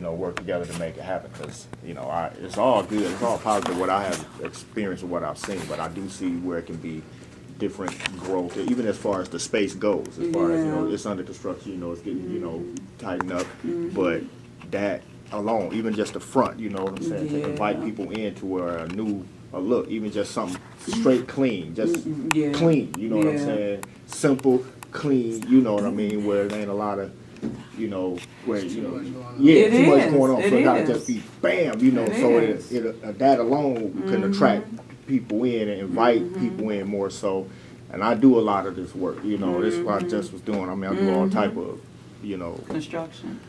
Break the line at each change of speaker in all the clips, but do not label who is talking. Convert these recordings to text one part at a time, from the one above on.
work together to make it happen. Because it's all good, it's all positive what I have experienced and what I've seen, but I do see where it can be different growth, even as far as the space goes. As far as it's under construction, it's getting tightened up, but that alone, even just the front, you know what I'm saying, to invite people in to a look, even just something straight clean, just clean, you know what I'm saying, simple, clean, you know what I mean, where there ain't a lot of where too much going on, so it gotta just be bam, so that alone can attract people in and invite people in more so. And I do a lot of this work, this is what I just was doing. I mean, I do all type of
construction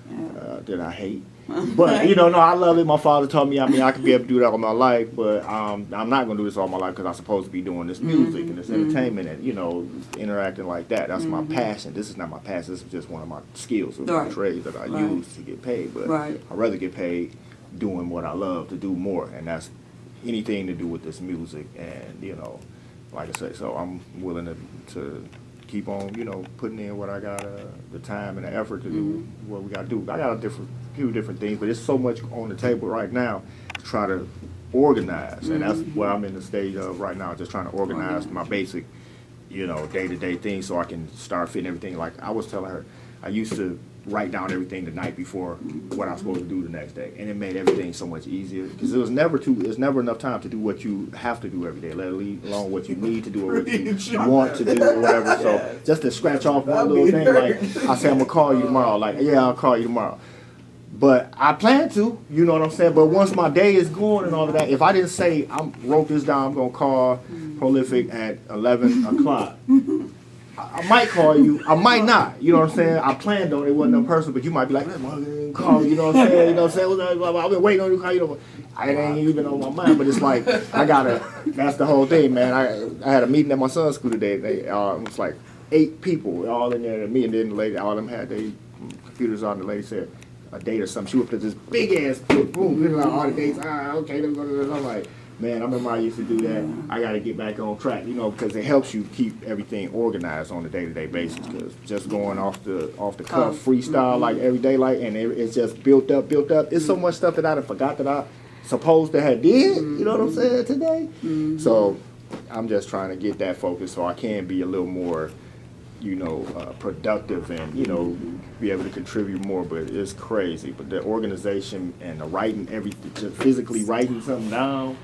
that I hate, but no, I love it. My father taught me, I could be able to do that all my life, but I'm not gonna do this all my life because I'm supposed to be doing this music and this entertainment and interacting like that. That's my passion. This is not my passion, this is just one of my skills, my trades that I use to get paid, but I'd rather get paid doing what I love to do more, and that's anything to do with this music. And like I say, so I'm willing to keep on putting in what I got, the time and the effort to do what we got to do. I got a few different things, but it's so much on the table right now to try to organize, and that's what I'm in the stage of right now, just trying to organize my basic day-to-day things so I can start fitting everything. Like I was telling her, I used to write down everything the night before what I was supposed to do the next day, and it made everything so much easier because there's never enough time to do what you have to do every day, let alone what you need to do or what you want to do or whatever. So just to scratch off one little thing, like I say I'm gonna call you tomorrow, like I'll call you tomorrow, but I plan to, you know what I'm saying. But once my day is going and all of that, if I didn't say I wrote this down, I'm gonna call Prolific at 11 o'clock. I might call you, I might not, you know what I'm saying? I planned on it, wasn't no person, but you might be like, man, call me, you know what I'm saying? I've been waiting on you to call, it ain't even on my mind, but it's like, that's the whole thing, man. I had a meeting at my son's school today, it was like 8 people all in there, and me and then the lady, all of them had their computers on, the lady said a date or something, she would put this big ass, boom, all the dates, okay, I'm like, man, I remember I used to do that. I got to get back on track, because it helps you keep everything organized on a day-to-day basis. Because just going off the cuff freestyle like every day, and it's just built up. It's so much stuff that I done forgot that I supposed to have did. You know what I'm saying today? So I'm just trying to get that focus so I can be a little more, productive and be able to contribute more. But it's crazy. But the organization and the writing, everything, just physically writing something down,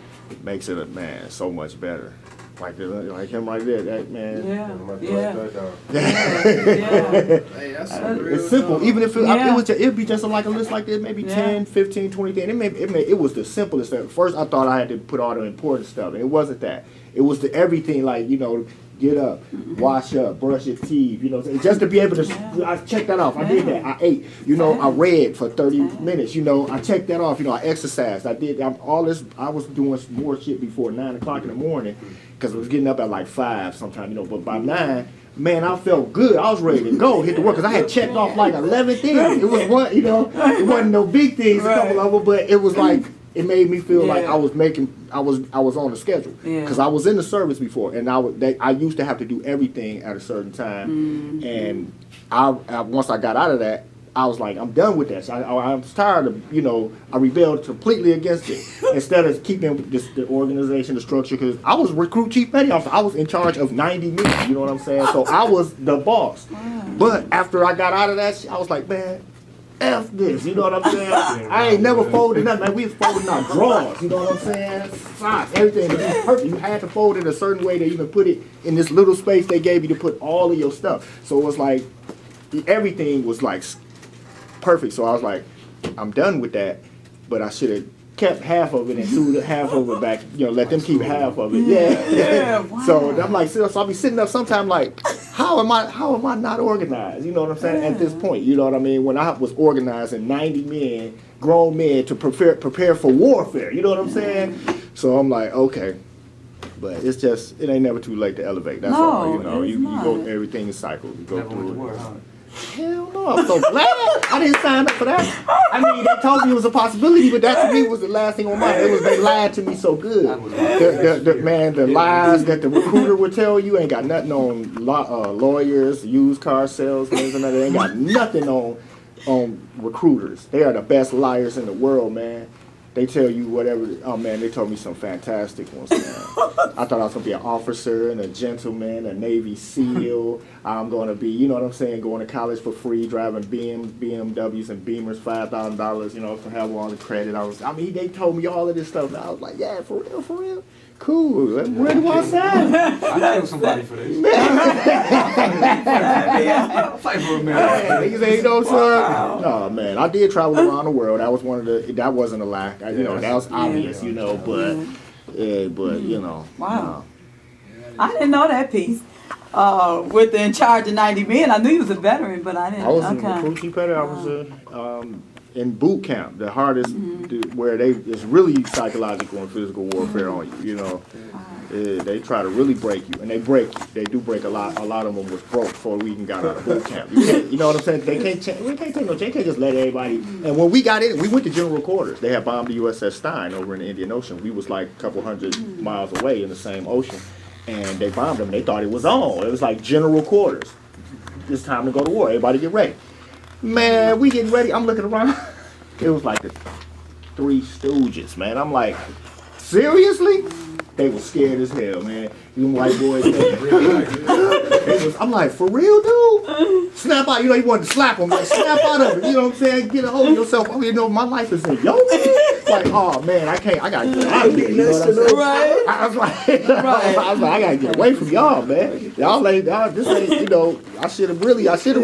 makes it so much better. Like him right there, that man.
Hey, that's
it's simple. Even if it'd be just like a list like this, maybe 10, 15, 20 things. It was the simplest stuff. First, I thought I had to put all the important stuff, and it wasn't that. It was the everything, like get up, wash up, brush your teeth, just to be able to, I checked that off. I did that. I ate, I read for 30 minutes, I checked that off, I exercised. I did all this. I was doing more shit before 9 o'clock in the morning because I was getting up at like 5 sometime, but by 9, man, I felt good. I was ready to go, hit the work, because I had checked off like 11 things. It was one, it wasn't no big things, a couple of them, but it was like, it made me feel like I was on the schedule, because I was in the service before, and I used to have to do everything at a certain time, and I once I got out of that, I was like, I'm done with that. So I was tired of, I rebelled completely against it instead of keeping the organization, the structure, because I was recruit chief petty officer. I was in charge of 90 men, you know what I'm saying? So I was the boss. But after I got out of that shit, I was like, man, F this, you know what I'm saying? I ain't never folded nothing. Man, we was folding our drawers, you know what I'm saying? Socks, everything. It was perfect. You had to fold it a certain way to even put it in this little space they gave you to put all of your stuff. So it was like, everything was like perfect. So I was like, I'm done with that, but I should have kept half of it and threw the half of it back, let them keep half of it. Wow. So I'm like, so I'll be sitting up sometime like, how am I not organized? You know what I'm saying? At this point, you know what I mean? When I was organizing 90 men, grown men, to prepare for warfare, you know what I'm saying? So I'm like, okay. But it's just, it ain't never too late to elevate. That's all, you go, everything is cycled. You go through it. Hell no, I'm so glad I didn't sign up for that. I mean, they told me it was a possibility, but that to me was the last thing on mine. They lied to me so good. The lies that the recruiter would tell you ain't got nothing on lawyers, used car salesmen, and they ain't got nothing on recruiters. They are the best liars in the world, man. They tell you whatever. Oh man, they told me some fantastic ones, man. I thought I was gonna be an officer and a gentleman, a Navy SEAL. I'm gonna be, you know what I'm saying, going to college for free, driving BMWs and Beamers, $5,000, you know, to have all the credit. They told me all of this stuff. And I was like, yeah, for real. Cool. Where do I sign?
I know somebody for this. Fight for a minute.
Niggas ain't no son. No man, I did travel around the world. That was that wasn't a lack. That was obvious, you know. But you know.
Wow. I didn't know that piece. With the in charge of 90 men, I knew you was a veteran, but I didn't.
I was in recruit chief petty officer in boot camp, the hardest, where it's really psychological and physical warfare on you. You know. They try to really break you, and they break you. They do break a lot. A lot of them was broke before we even got out of boot camp. You know what I'm saying? They can't take no. They can't just let everybody. And when we got in, we went to general quarters. They had bombed the USS Stein over in the Indian Ocean. We was like a couple hundred miles away in the same ocean, and they bombed them. They thought it was on. It was like general quarters. It's time to go to war. Everybody get ready. Man, we getting ready. I'm looking around. It was like the Three Stooges, man. I'm like, seriously? They was scared as hell, man. Them white boys. I'm like, for real, dude? Snap out. You know, you wanted to slap them. Like, snap out of it. You know what I'm saying? Get a hold of yourself. Oh, you know, my life is in your hands. Like, oh, man, I got to get out of here. You know what I'm saying?
Right.
I was like, I got to get away from y'all, man. Y'all this ain't, you know, I should have wanted to get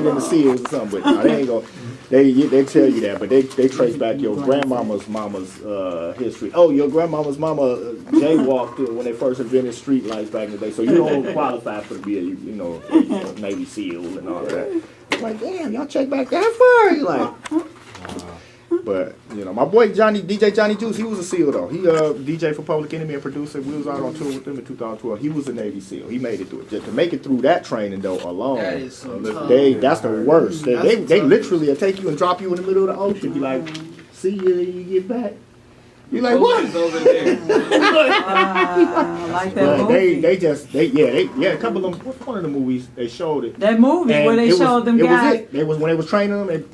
in the SEALs or something, but no, they ain't going to. They tell you that, but they trace back your grandmama's mama's history. Oh, your grandmama's mama jaywalked when they first invented street lights back in the day, so you don't qualify for to be a Navy SEAL and all of that. It's like, damn, y'all check back that far. You like, but you know, my boy DJ Johnny Juice, he was a SEAL though. He DJ for Public Enemy and producer. We was out on tour with him in 2012. He was a Navy SEAL. He made it through it. Just to make it through that training though alone,
That is so tough.
that's the worst. They literally will take you and drop you in the middle of the ocean. Be like, see you when you get back. You like what?
Over there.
I like that
But
movie.
a couple of them. What's one of the movies they showed it?
That movie
And
where they showed them guys.
They was when they was training them. And,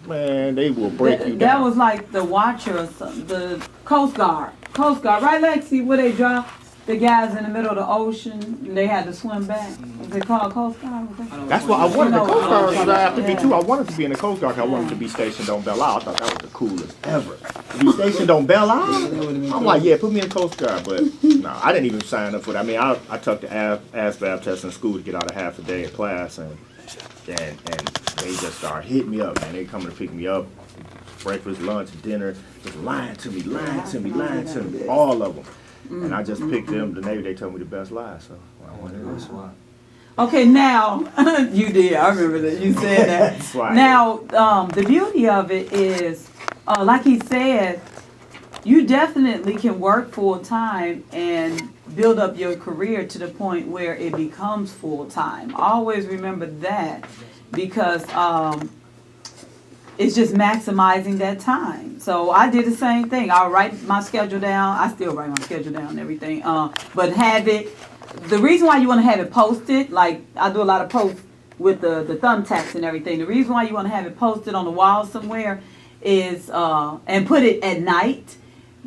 man, they will break you down.
That was like the Watcher or something, the Coast Guard, right, Lexi? Where they dropped the guys in the middle of the ocean and they had to swim back. Was it called Coast Guard?
That's what I wanted. The Coast Guard was after me
Yeah.
too. I wanted to be in the Coast Guard. I wanted to be stationed on Belle Isle. I thought that was the coolest ever. To be stationed on Belle Isle, I'm like, yeah, put me in the Coast Guard. But no, I didn't even sign up for that. I mean, I took the ASVAB test in school to get out of half a day of class, and they just started hitting me up, man. They coming to pick me up, breakfast, lunch, dinner, just lying to me, all of them. And I just picked them. The Navy, they told me the best lie, so I wanted this one.
Okay, now you did. I remember that you said that.
That's right.
Now, the beauty of it is, like he said, you definitely can work full time and build up your career to the point where it becomes full time. Always remember that, because it's just maximizing that time. So I did the same thing. I'll write my schedule down. I still write my schedule down and everything. But have it. The reason why you want to have it posted, like I do a lot of posts with the thumbtacks and everything. The reason why you want to have it posted on the wall somewhere is, and put it at night,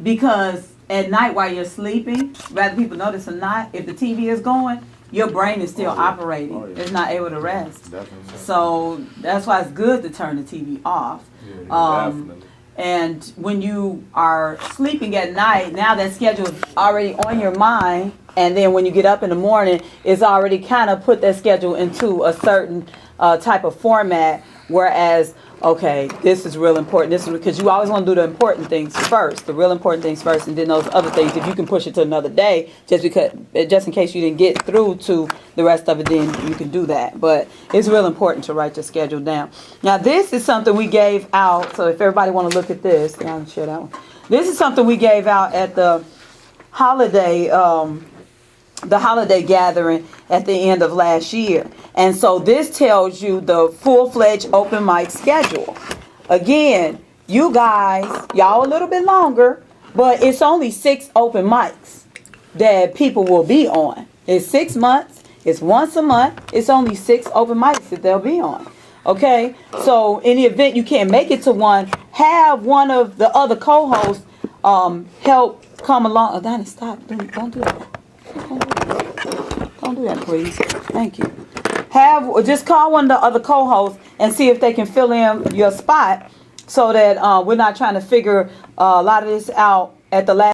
because at night while you're sleeping, whether people notice or not, if the TV is going, your brain is still operating. It's not able to rest.
Definitely.
So that's why it's good to turn the TV off.
Definitely.
And when you are sleeping at night, now that schedule is already on your mind. And then when you get up in the morning, it's already kind of put that schedule into a certain type of format. Whereas, okay, this is real important. This is because you always want to do the important things first, the real important things first, and then those other things, if you can push it to another day, just in case you didn't get through to the rest of it, then you can do that. But it's real important to write your schedule down. Now, this is something we gave out. So if everybody want to look at this, yeah, I can share that one. This is something we gave out at the holiday gathering at the end of last year. And so this tells you the full-fledged open mic schedule. Again, you guys, y'all a little bit longer, but it's only 6 open mics that people will be on. It's 6 months, it's once a month, it's only 6 open mics that they'll be on. Okay, so in the event you can't make it to one, have one of the other co-hosts help come along. Oh, Donnie, stop! Don't do that. Don't do that, please. Thank you. Just call one of the other co-hosts and see if they can fill in your spot, so that we're not trying to figure a lot of this out at the last.